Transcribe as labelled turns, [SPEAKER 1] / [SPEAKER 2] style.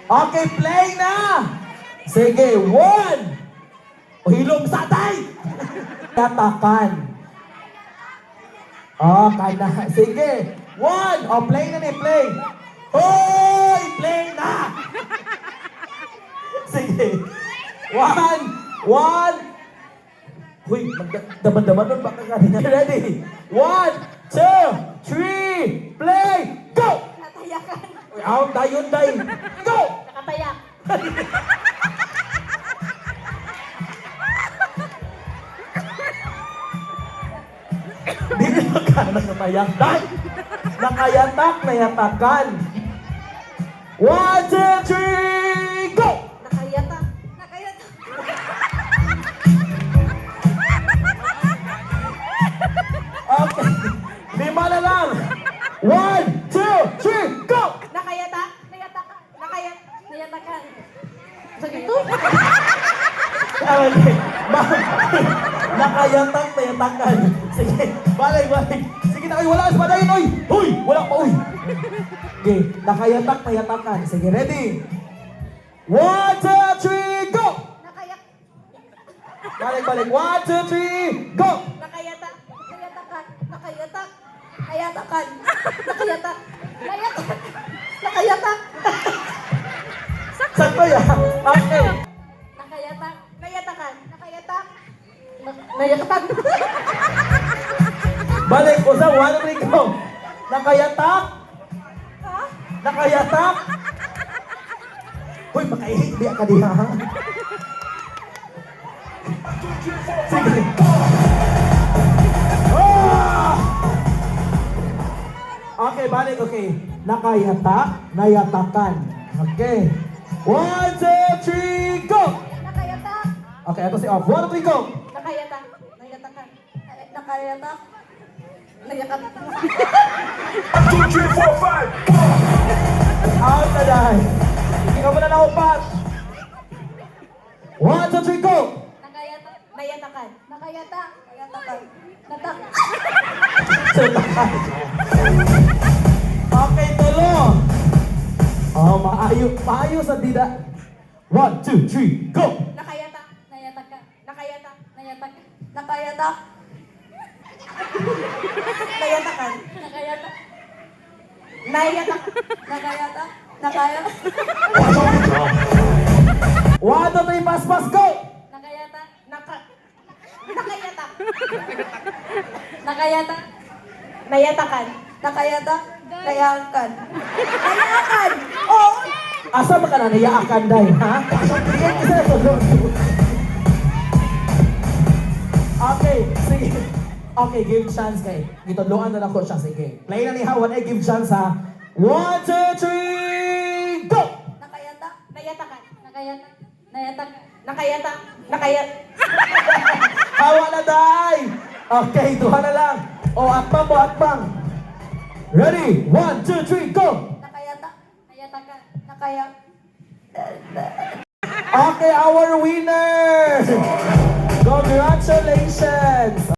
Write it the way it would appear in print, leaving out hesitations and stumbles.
[SPEAKER 1] Okay, play na! Sige, 1! O, hilong satay! Tatakan. Oh, kana. Sige, 1! O, play na ni, play! Hoy! Play na! Sige. 1! Huy, daman-daman nun baka kanina. Ready? 1, 2, 3, play! Go!
[SPEAKER 2] Natayakan.
[SPEAKER 1] Uy, out, dayon, day! Go!
[SPEAKER 2] Nakatayak.
[SPEAKER 1] Di na ka nakayatak. Nakayatak, nayatakan. 1, 2, 3, go!
[SPEAKER 2] Nakayata. Nakayata.
[SPEAKER 1] Okay. 5 na lang. 1, 2, 3, go!
[SPEAKER 2] Nakayata. Nayataka. Nakayat. Nayatakan. So gitu?
[SPEAKER 1] Okay. Nakayatak, nayatakan. Sige, balik. Sige na kayo, wala sa padayon, oy! Uy! Wala pa, uy! Okay, nakayatak, nayatakan. Sige, ready? 1, 2, 3, go!
[SPEAKER 2] Nakayak.
[SPEAKER 1] Balik. 1, 2, 3, go!
[SPEAKER 2] Nakayata. Nayatakan. Nakayatak. Nayatakan. Nakayatak. Nayatak. Nakayatak.
[SPEAKER 1] Sakto yan. Okay.
[SPEAKER 2] Nakayatak. Nayatakan. Nakayatak. Nayatakan.
[SPEAKER 1] Balik ko sa 1, 3, go! Nakayatak!
[SPEAKER 2] Ha?
[SPEAKER 1] Nakayatak! Hoy, makaihi, di ka diha, ha? Sige. Ah! Okay, balik, okay. Nakayatak, nayatakan. Okay. 1, 2, 3, go!
[SPEAKER 2] Nakayatak.
[SPEAKER 1] Okay, ito si off. 1, 2, 3, go!
[SPEAKER 2] Nakayatak. Nayatakan. Nakayatak. Nayakat.
[SPEAKER 3] 2, 3, 4, 5.
[SPEAKER 1] Out na dahil. Ikaw mo na naupat. 1, 2, 3, go!
[SPEAKER 2] Nakayatak. Nayatakan. Nakayatak. Nayatakan. Natak.
[SPEAKER 1] Okay, tulo. Oh, maayo sa dida. 1, 2, 3, go!
[SPEAKER 2] Nakayatak. Nayatakan. Nakayatak. Nayatak. Nakayatak. Nayatakan. Nakayatak. Nayatak. Nakayatak. Nakayatak.
[SPEAKER 1] 1, 2, 3, pas, go!
[SPEAKER 2] Nakayatak. Nakayatak. Nakayatak. Nayatakan. Nakayatak. Nayakan. Nayakan. Oh!
[SPEAKER 1] Asa ba ka na nayaakan, day, ha? Sige, isa na to. Okay, sige. Okay, give chance kay. Gitudloan na lang ko siya, sige. Play na ni Hawan, give chance, ha? 1, 2, 3, go!
[SPEAKER 2] Nakayatak. Nayatakan. Nakayatak. Nayatak. Nakayatak. Nakayat.
[SPEAKER 1] Hawa na, day! Okay, duha na lang. O, atbang. Ready? 1, 2, 3, go!
[SPEAKER 2] Nakayatak. Nayatakan. Nakayak.
[SPEAKER 1] Okay, our winner! Congratulations!